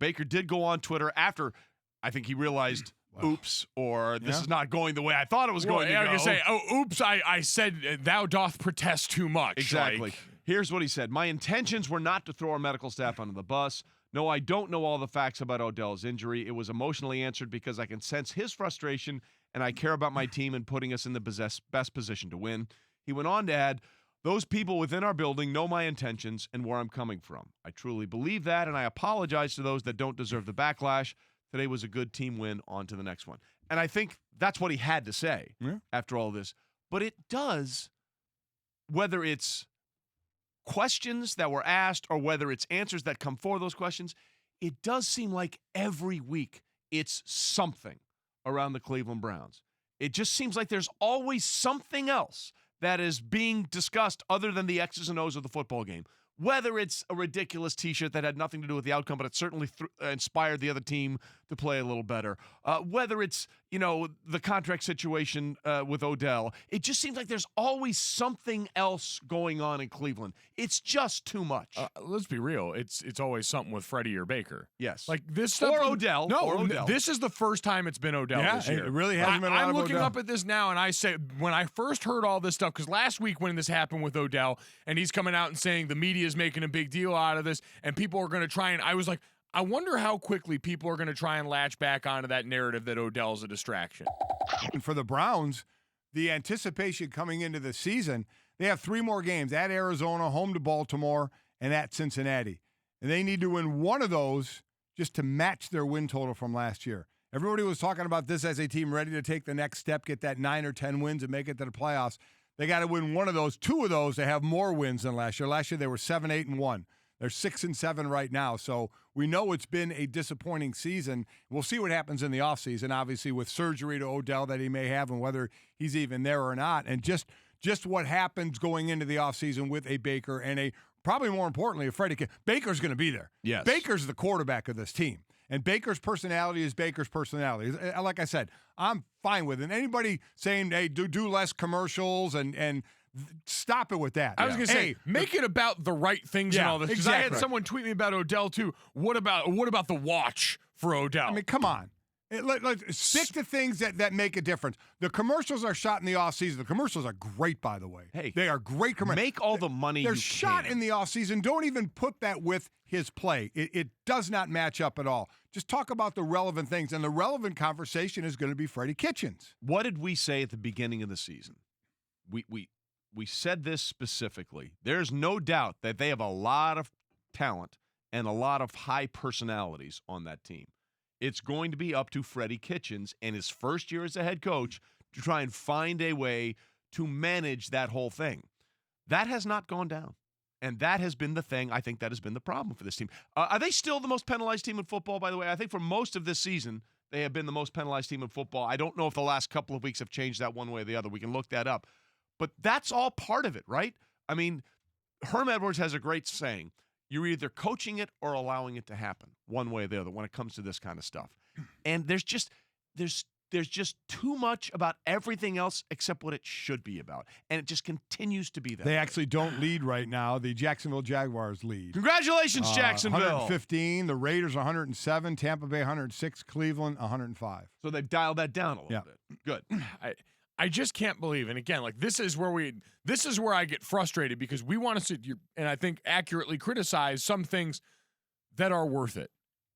Baker did go on Twitter after I think he realized, oops, or this is not going the way I thought it was going to go. I was going to say, oops, I said thou doth protest too much. Exactly. Here's what he said. My intentions were not to throw our medical staff under the bus. No, I don't know all the facts about Odell's injury. It was emotionally answered because I can sense his frustration, and I care about my team and putting us in the best position to win. He went on to add, those people within our building know my intentions and where I'm coming from. I truly believe that, and I apologize to those that don't deserve the backlash. Today was a good team win. On to the next one. And I think that's what he had to say after all this. But it does, whether it's questions that were asked or whether it's answers that come for those questions, it does seem like every week it's something around the Cleveland Browns. It just seems like there's always something else that is being discussed other than the X's and O's of the football game. Whether it's a ridiculous T-shirt that had nothing to do with the outcome, but it certainly inspired the other team to play a little better. Whether it's, the contract situation with Odell. It just seems like there's always something else going on in Cleveland. It's just too much. Let's be real. It's always something with Freddie or Baker. Yes. Like this stuff. Or Odell. No, or Odell. This is the first time it's been Odell this year. It really hasn't been a lot I'm of looking Odell. up at this now, and I say, when I first heard all this stuff, because last week when this happened with Odell, and he's coming out and saying the media is making a big deal out of this, and people are going to try, and I was like, I wonder how quickly people are going to try and latch back onto that narrative that Odell's a distraction. And for the Browns, the anticipation coming into the season, they have 3 more games at Arizona, home to Baltimore, and at Cincinnati. And they need to win one of those just to match their win total from last year. Everybody was talking about this as a team ready to take the next step, get that 9 or 10 wins and make it to the playoffs. They got to win one of those, 2 of those to have more wins than last year. Last year they were 7-8-1. They're 6-7 right now. So we know it's been a disappointing season. We'll see what happens in the offseason, obviously, with surgery to Odell that he may have and whether he's even there or not. And just what happens going into the offseason with a Baker and probably more importantly, a Freddie. Baker's going to be there. Yes. Baker's the quarterback of this team. And Baker's personality is Baker's personality. Like I said, I'm fine with it. And anybody saying, hey, do less commercials and stop it with that. I was going to say, make it about the right things and all this. Because I had someone tweet me about Odell, too. What about the watch for Odell? I mean, come on. Let's stick to things that make a difference. The commercials are shot in the offseason. The commercials are great, by the way. Hey, they are great commercials. Make all the money They're you shot can. in the offseason. Don't even put that with his play. It does not match up at all. Just talk about the relevant things. And the relevant conversation is going to be Freddie Kitchens. What did we say at the beginning of the season? We said this specifically. There's no doubt that they have a lot of talent and a lot of high personalities on that team. It's going to be up to Freddie Kitchens and his first year as a head coach to try and find a way to manage that whole thing. That has not gone down. And that has been the thing. I think that has been the problem for this team. Are they still the most penalized team in football, by the way? I think for most of this season, they have been the most penalized team in football. I don't know if the last couple of weeks have changed that one way or the other. We can look that up. But that's all part of it, right? I mean, Herm Edwards has a great saying. You're either coaching it or allowing it to happen, one way or the other, when it comes to this kind of stuff. And there's just too much about everything else except what it should be about. And it just continues to be that. They actually don't lead right now. The Jacksonville Jaguars lead. Congratulations, Jacksonville. 115. The Raiders 107. Tampa Bay 106. Cleveland 105. So they've dialed that down a little bit. Good. I just can't believe, and again, like this is where I get frustrated because we want to sit here and I think accurately criticize some things that are worth it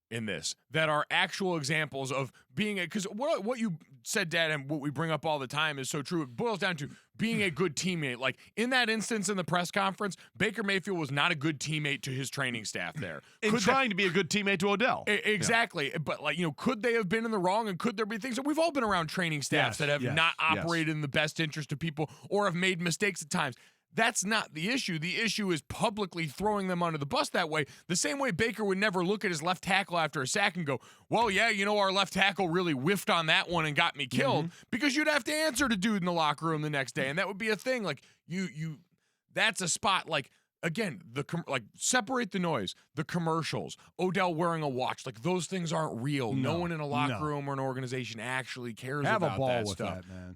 in this, that are actual examples of being because what you said, Dad, and what we bring up all the time is so true. It boils down to being a good teammate. Like in that instance in the press conference, Baker Mayfield was not a good teammate to his training staff there. Trying to be a good teammate to Odell. Exactly. Yeah. But could they have been in the wrong and could there be things that we've all been around training staffs that have not operated in the best interest of people or have made mistakes at times? That's not the issue. The issue is publicly throwing them under the bus that way. The same way Baker would never look at his left tackle after a sack and go, well, yeah, our left tackle really whiffed on that one and got me killed, because you'd have to answer to dude in the locker room the next day. And that would be a thing. Like that's a spot like, again, separate the noise, the commercials, Odell wearing a watch, like those things aren't real. No one in a locker room or an organization actually cares about that stuff. Have a ball with that, man.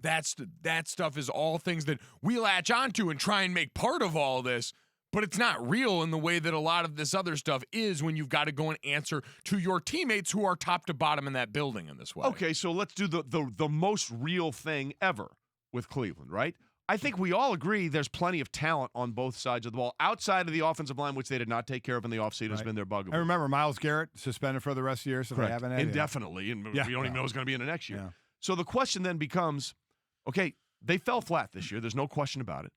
That stuff is all things that we latch onto and try and make part of all this. but it's not real in the way that a lot of this other stuff is when you've got to go and answer to your teammates who are top to bottom in that building in this way. Okay, so let's do the most real thing ever with Cleveland, right? I think we all agree there's plenty of talent on both sides of the ball outside of the offensive line, which they did not take care of in the offseason. Has been their bugaboo. I remember Myles Garrett suspended for the rest of the year, so Correct. they haven't had indefinitely, and we don't even know who's going to be in the next year. Yeah. So the question then becomes, okay, they fell flat this year. There's no question about it.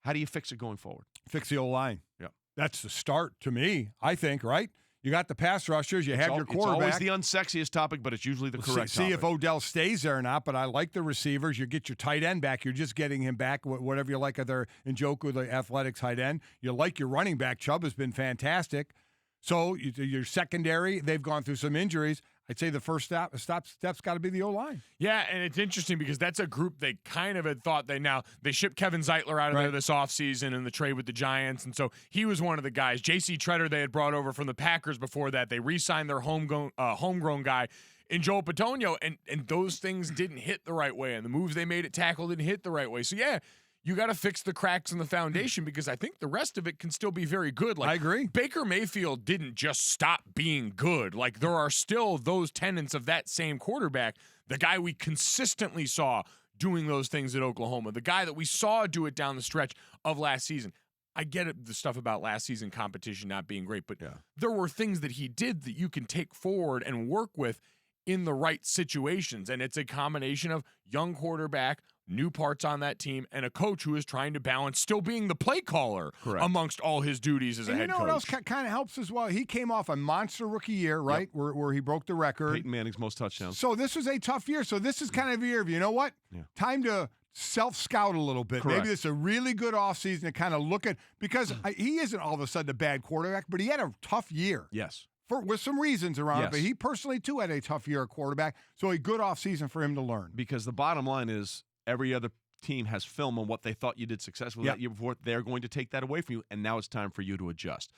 How do you fix it going forward? Fix the O-line. Yeah. That's the start to me, I think, right? You got the pass rushers. You have your quarterback. It's always the unsexiest topic, but it's usually the correct See topic. if Odell stays there or not, but I like the receivers. You get your tight end back. You're just getting him back, whatever you like, either Njoku, the athletic tight end. You like your running back. Chubb has been fantastic. So your secondary, they've gone through some injuries. I'd say the first step's got to be the O-line. Yeah, and it's interesting because that's a group they kind of had thought they shipped Kevin Zeitler out of there this offseason in the trade with the Giants, and so he was one of the guys. J.C. Treader they had brought over from the Packers before that. They re-signed their homegrown guy in Joel Bitonio, and those things didn't hit the right way, and the moves they made at tackle didn't hit the right way. So, yeah, you got to fix the cracks in the foundation because I think the rest of it can still be very good. Like, I agree. Baker Mayfield didn't just stop being good. Like, there are still those tenets of that same quarterback, the guy we consistently saw doing those things at Oklahoma, the guy that we saw do it down the stretch of last season. I get it, the stuff about last season competition not being great, but there were things that he did that you can take forward and work with in the right situations. And it's a combination of young quarterback, new parts on that team, and a coach who is trying to balance still being the play caller amongst all his duties as a head coach. You know what else kind of helps as well? He came off a monster rookie year, right, where he broke the record. Peyton Manning's most touchdowns. So this was a tough year. So this is kind of a year of, you know what? Time to self-scout a little bit. Correct. Maybe this is a really good offseason to kind of look at, because he isn't all of a sudden a bad quarterback, but he had a tough year. Yes. With some reasons around it, but he personally, too, had a tough year at quarterback, so a good offseason for him to learn. Because the bottom line is every other team has film on what they thought you did successfully that year before. They're going to take that away from you, and now it's time for you to adjust.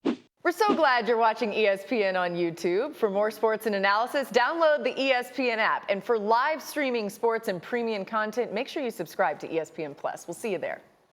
We're so glad you're watching ESPN on YouTube. For more sports and analysis, download the ESPN app. And for live streaming sports and premium content, make sure you subscribe to ESPN+. We'll see you there.